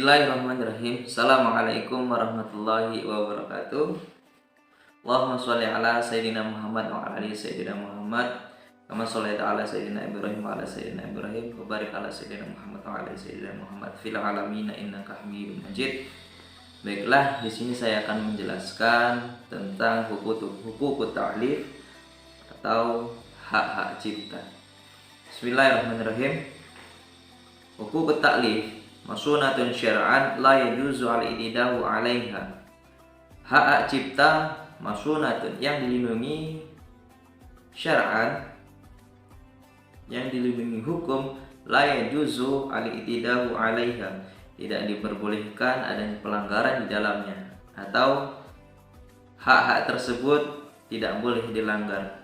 Bismillahirrahmanirrahim. Assalamualaikum warahmatullahi wabarakatuh. Allahumma sholli ala sayyidina Muhammad wa ala ali sayyidina Muhammad. Kama shallaita ala sayyidina Ibrahim wa ala sayyidina Ibrahim. Wa barik ala sayyidina Muhammad wa ala sayyidina Muhammad fil alamin innaka Hamidum Majid. Baiklah, di sini saya akan menjelaskan tentang hukuk ta'lif atau hak-hak cipta. Bismillahirrahmanirrahim. Hukuk ta'lif masunatun syar'an la yajuzu al-i'tidahu 'alaiha. Hak cipta masunatun yang dilindungi syar'an, yang dilindungi hukum, la yajuzu al-i'tidahu 'alaiha, tidak diperbolehkan adanya pelanggaran di dalamnya, atau hak-hak tersebut tidak boleh dilanggar.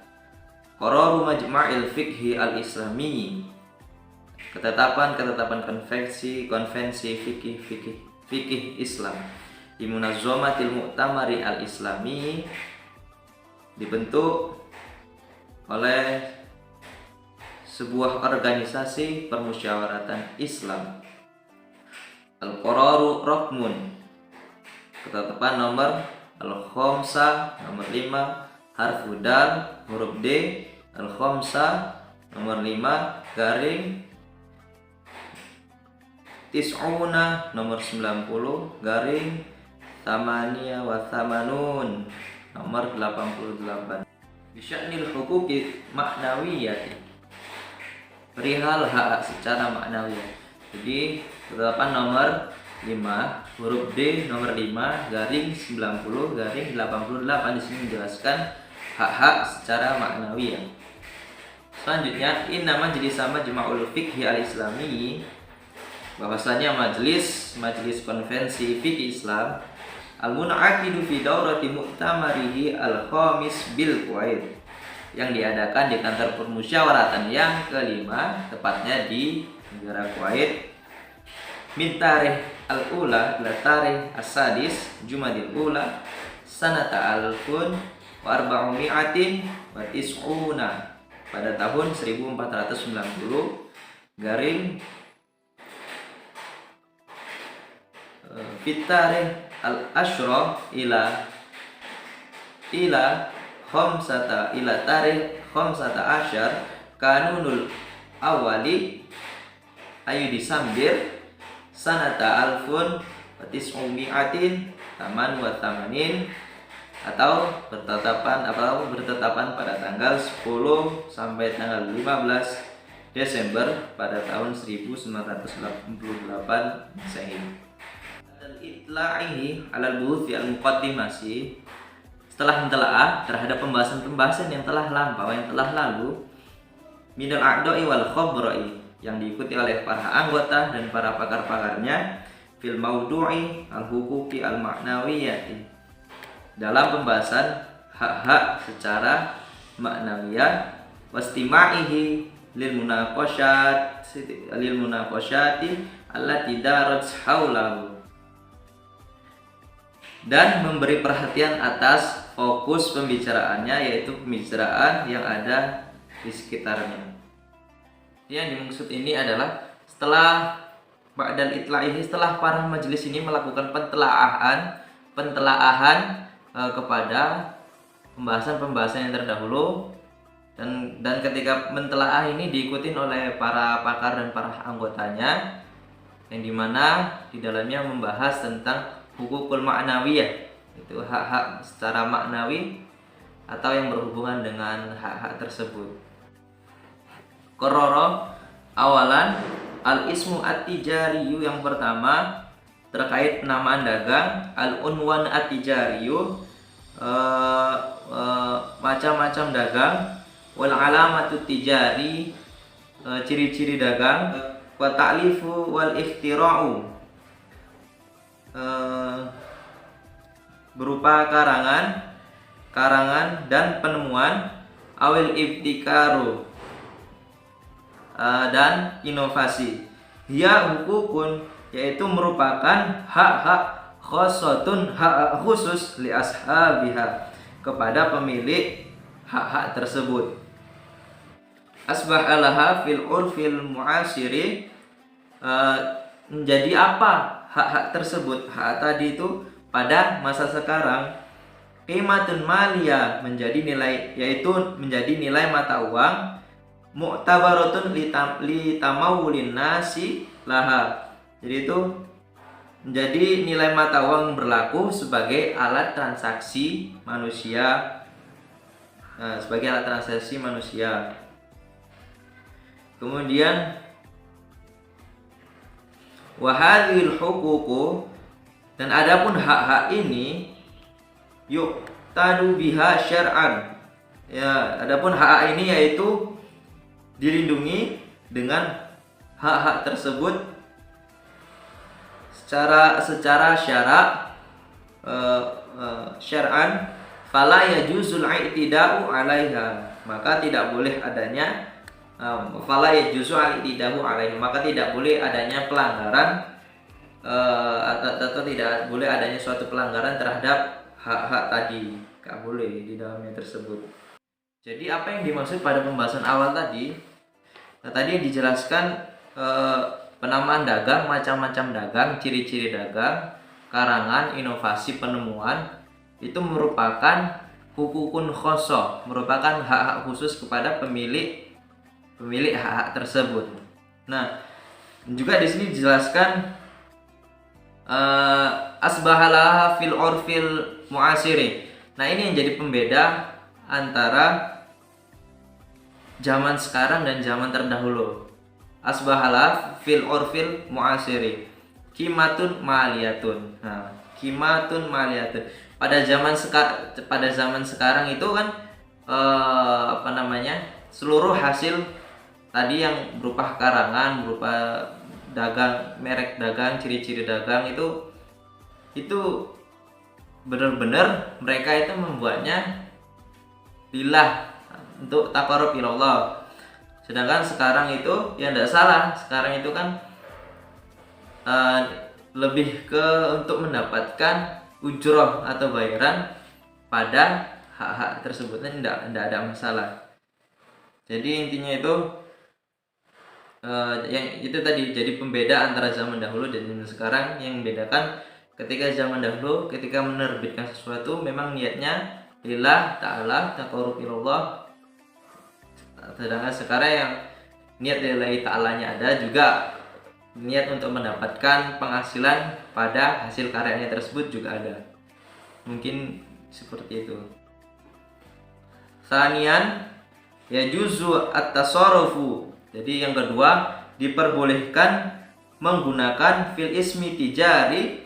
Qararu majma'il fiqhi al-islami, ketetapan konvensi fikih Islam di Munazzomatil Mu'tamari al-Islami, dibentuk oleh sebuah organisasi permusyawaratan Islam. Al-Qararu Rokmun, ketetapan nomor Al-Khomsa nomor 5 harfu dal huruf D, Al-Khomsa nomor 5 garing Tis'una nomor 90 garing Tamaniya wa Tamanun nomor 88. Bisya'nil hukuki maknawiyati, perihal hak secara maknawiyah. Jadi ketetapan nomor 5 huruf D nomor 5 garing 90 garing 88 di sini menjelaskan hak-hak secara maknawiyah. Selanjutnya, inna majlis majma'ul fiqhi al-islami, bahwasanya majelis konvensi fikih Islam al-mun'aqidu fi daurati mu'tamarihi al-khamis bil Kuwait, yang diadakan di kantor permusyawaratan yang kelima, tepatnya di negara Kuwait, min tarikh al-ula ila tarikh as-sadis Jumadil ula sanata alfun wa arba'umi'atin wa tis'una, pada tahun 1490 garing fitarih al-ashra ila khamsata ila tarikh khamsata asyar kanunul awali ayu disambir sanata alfun wa tis'umi'atin taman wa tamanin, atau bertetapan pada tanggal 10 sampai tanggal 15 Desember pada tahun 1988 Masehi. Al-itla'ihi alal buhuthi al-muqaddimasi, setelah mentelaah terhadap pembahasan yang telah lalu, minal a'dha'i wal khabra'i, yang diikuti oleh para anggota dan para pakar-pakarnya, fil maudu'i al-huquqi al-ma'nawiyati, dalam pembahasan hak-hak secara maknawiyah, wastima'ihi lil munaqasyati allati darat haulahu, dan memberi perhatian atas fokus pembicaraannya, yaitu pembicaraan yang ada di sekitarnya. Yang dimaksud ini adalah setelah ba'dal itla'ihi, setelah para majelis ini melakukan pentelaahan kepada pembahasan yang terdahulu, dan ketika mentelaah ini diikuti oleh para pakar dan para anggotanya, yang dimana di dalamnya membahas tentang hukukul ma'nawiyah, itu hak-hak secara maknawi atau yang berhubungan dengan hak-hak tersebut. Qarara awalan al-ismu at-tijariyu, yang pertama terkait penamaan dagang, al-unwan at-tijariyu, macam-macam dagang, wal alamatu tijari, ciri-ciri dagang, wa ta'lifu wal iftira'u, berupa karangan dan penemuan, awil ibtikaru, dan inovasi. Hiya hukukun, yaitu merupakan hak-hak khosotun, hak khusus li ashabiha, kepada pemilik hak-hak tersebut. Asbahalaha fil urfil mu'asiri, menjadi apa hak-hak tersebut, hak tadi itu pada masa sekarang, qimatun maliyah menjadi nilai, yaitu menjadi nilai mata uang, mu'tabaratun litamawulin nasi laha. Jadi itu menjadi nilai mata uang berlaku sebagai alat transaksi manusia. Sebagai alat transaksi manusia. Kemudian wahadil huququ, dan adapun hak-hak ini yuk tadu biha syar'an. Ya, adapun hak-hak ini yaitu dilindungi dengan hak-hak tersebut secara syar'an, fala yajuzul i'tida'u 'alaiha, maka tidak boleh adanya maka tidak boleh adanya pelanggaran atau tidak boleh adanya suatu pelanggaran terhadap hak-hak tadi, gak boleh di dalamnya tersebut. Jadi apa yang dimaksud pada pembahasan awal tadi? Tadi dijelaskan penamaan dagang, macam-macam dagang, ciri-ciri dagang, karangan, inovasi, penemuan, itu merupakan hukukun khosoh, merupakan hak-hak khusus kepada pemilik hak-hak tersebut. Nah, juga di sini dijelaskan asbahalah fil urfil muasiri. Nah, ini yang jadi pembeda antara zaman sekarang dan zaman terdahulu. Asbahalah fil urfil muasiri, qimatun maliyatun. Nah, qimatun maliyatun. Pada zaman sekarang itu kan seluruh hasil tadi yang berupa karangan, berupa dagang, merek dagang, ciri-ciri dagang itu benar-benar mereka itu membuatnya lillah, untuk taqarrub ilallah. Sedangkan sekarang itu ya tidak salah, sekarang itu kan lebih ke untuk mendapatkan ujroh atau bayaran pada hak-hak tersebut, tidak ada masalah. Jadi intinya itu yang itu tadi jadi pembeda antara zaman dahulu dan zaman sekarang. Yang membedakan ketika zaman dahulu, ketika menerbitkan sesuatu memang niatnya lillah ta'ala, taqarrub ilallah. Sedangkan sekarang yang niat lillahi ta'alanya ada, juga niat untuk mendapatkan penghasilan pada hasil karyanya tersebut juga ada. Mungkin seperti itu. Sanian ya juzu at-tasarrufu. Jadi yang kedua, diperbolehkan menggunakan fil ismi tijari,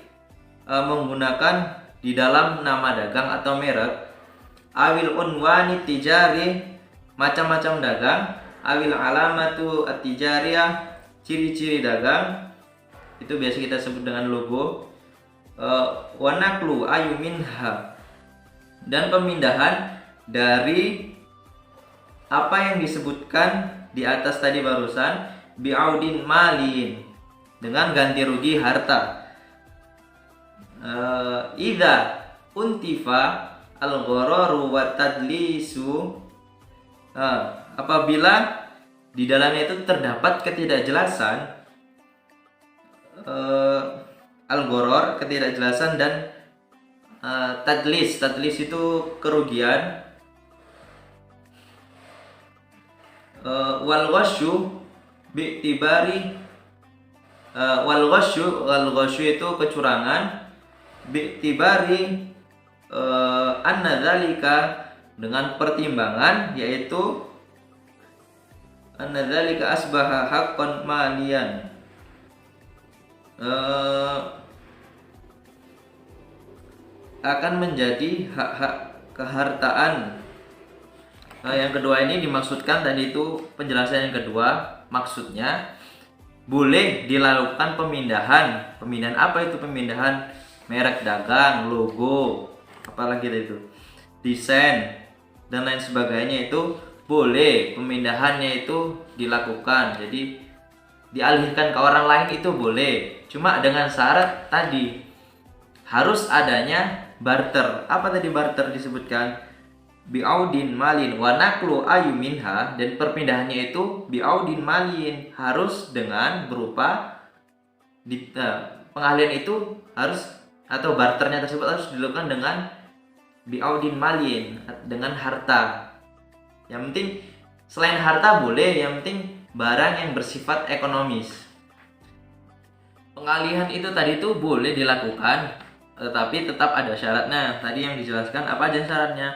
menggunakan di dalam nama dagang atau merek, awil unwani tijari, macam-macam dagang, awil alamatu at-tijariyah, ciri-ciri dagang, itu biasa kita sebut dengan logo, wa naqlu ayu minha, dan pemindahan dari apa yang disebutkan di atas tadi barusan, bi'audin malin, dengan ganti rugi harta. Idza untifa al-ghararu wa tadlisu, apabila di dalamnya itu terdapat ketidakjelasan, al-gharar, ketidakjelasan, dan tadlis itu kerugian, wal ghasyu bi'tibari, wal ghasyu itu kecurangan, bi'tibari anna dzalika, dengan pertimbangan yaitu anna dzalika asbaha haqqan maliyan, akan menjadi hak-hak kehartaan. Yang kedua ini dimaksudkan tadi itu penjelasan yang kedua, maksudnya boleh dilakukan pemindahan. Pemindahan apa itu? Pemindahan merek dagang, logo, apalagi itu, desain dan lain sebagainya, itu boleh pemindahannya itu dilakukan. Jadi dialihkan ke orang lain itu boleh, cuma dengan syarat tadi harus adanya barter. Apa tadi barter disebutkan? Bi'audin malin wa naqlu ayu minha, dan perpindahannya itu bi'audin malin, harus dengan berupa pengalihan itu harus, atau barternya tersebut harus dilakukan dengan bi'audin malin, dengan harta. Yang penting selain harta boleh, yang penting barang yang bersifat ekonomis. Pengalihan itu tadi itu boleh dilakukan, tetapi tetap ada syaratnya. Tadi yang dijelaskan apa aja syaratnya?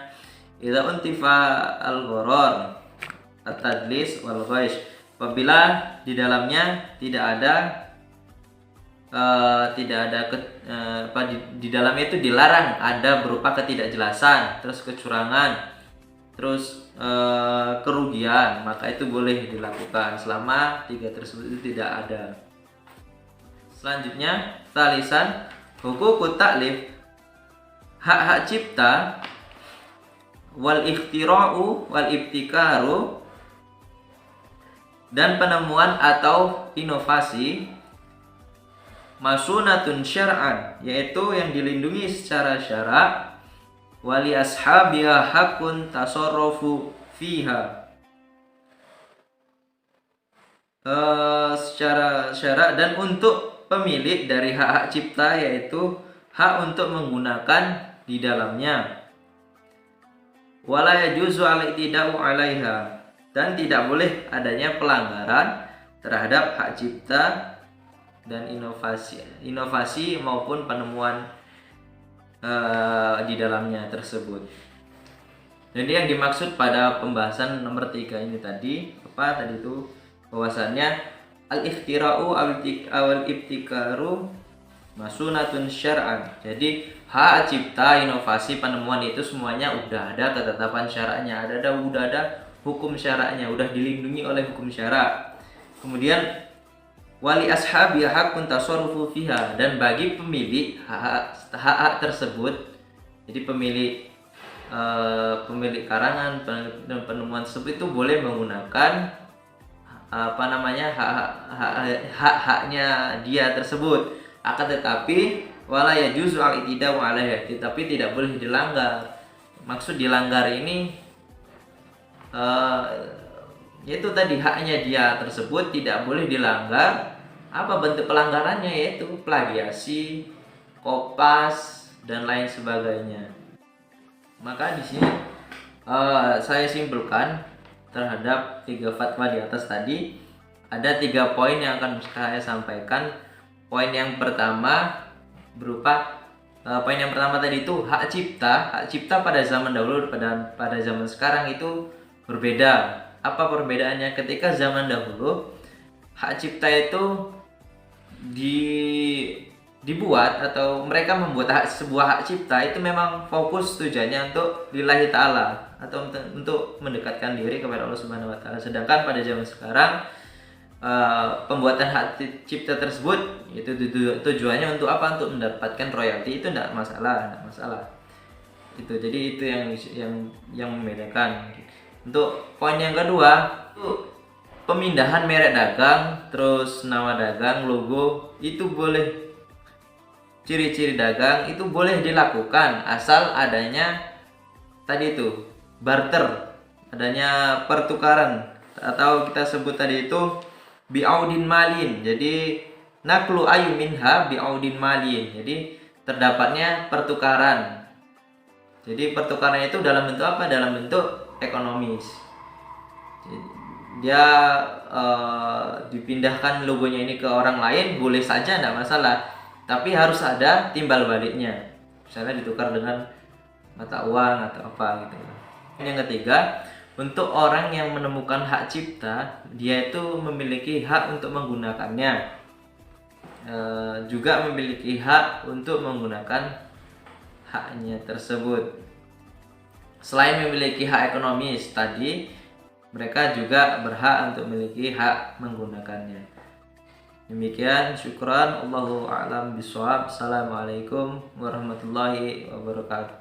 Idza untifa al-gharar at-tadlis wal ghaish. Apabila di dalamnya tidak ada di dalamnya itu dilarang ada berupa ketidakjelasan, terus kecurangan, terus kerugian, maka itu boleh dilakukan selama 3 tersebut itu tidak ada. Selanjutnya, talisan hukukut taklif, hak-hak cipta, wal ikhtira'u wal ibtikaru, dan penemuan atau inovasi, masunatun syar'an, yaitu yang dilindungi secara syara', wali ashabiha hakun tasarrufu fiha, secara syara', dan untuk pemilik dari hak-hak cipta yaitu hak untuk menggunakan di dalamnya. Wala yajuzu al-i'tida'u 'alaiha, dan tidak boleh adanya pelanggaran terhadap hak cipta dan inovasi maupun penemuan di dalamnya tersebut. Jadi yang dimaksud pada pembahasan nomor 3 ini tadi apa tadi itu, bahwasannya al-ikhtira'u awal ibtikaru masunatun syar'an. Jadi hak cipta, inovasi, penemuan itu semuanya udah ada ketetapan syara'nya, udah ada hukum syara'nya, udah dilindungi oleh hukum syara'. Kemudian wali ashabi hakun tasarrufu fiha, dan bagi pemilik hak tersebut, jadi pemilik karangan dan penemuan tersebut itu boleh menggunakan hak-haknya dia tersebut. Akan tetapi wala yajuzu al-i'tida'u 'alaiha, tetapi tidak boleh dilanggar. Maksud dilanggar ini yaitu tadi haknya dia tersebut tidak boleh dilanggar. Apa bentuk pelanggarannya? Yaitu plagiasi, kopas, dan lain sebagainya. Maka di sini saya simpulkan terhadap 3 fatwa di atas tadi, ada 3 poin yang akan saya sampaikan. Poin yang pertama berupa poin yang pertama tadi itu hak cipta. Hak cipta pada zaman dahulu pada zaman sekarang itu berbeda. Apa perbedaannya? Ketika zaman dahulu hak cipta itu dibuat atau mereka membuat sebuah hak cipta itu memang fokus tujuannya untuk lillahi ta'ala atau untuk mendekatkan diri kepada Allah Subhanahu wa taala. Sedangkan pada zaman sekarang pembuatan hak cipta tersebut itu tujuannya untuk apa? Untuk mendapatkan royalti. Itu enggak masalah. Itu jadi itu yang membedakan. Untuk poin yang kedua, pemindahan merek dagang, terus nama dagang, logo, itu boleh, ciri-ciri dagang itu boleh dilakukan asal adanya tadi itu barter, adanya pertukaran, atau kita sebut tadi itu bi'audin malin. Jadi naklu ayu minha bi'audin malin, jadi terdapatnya pertukaran. Jadi pertukarannya itu dalam bentuk apa? Dalam bentuk ekonomis. Dia dipindahkan logonya ini ke orang lain boleh saja, tidak masalah, tapi harus ada timbal baliknya, misalnya ditukar dengan mata uang atau apa gitu. Yang ketiga, untuk orang yang menemukan hak cipta, dia itu memiliki hak untuk menggunakannya, juga memiliki hak untuk menggunakan haknya tersebut. Selain memiliki hak ekonomis tadi, mereka juga berhak untuk memiliki hak menggunakannya. Demikian, syukran, Allahu a'lam bishawab. Assalamualaikum warahmatullahi wabarakatuh.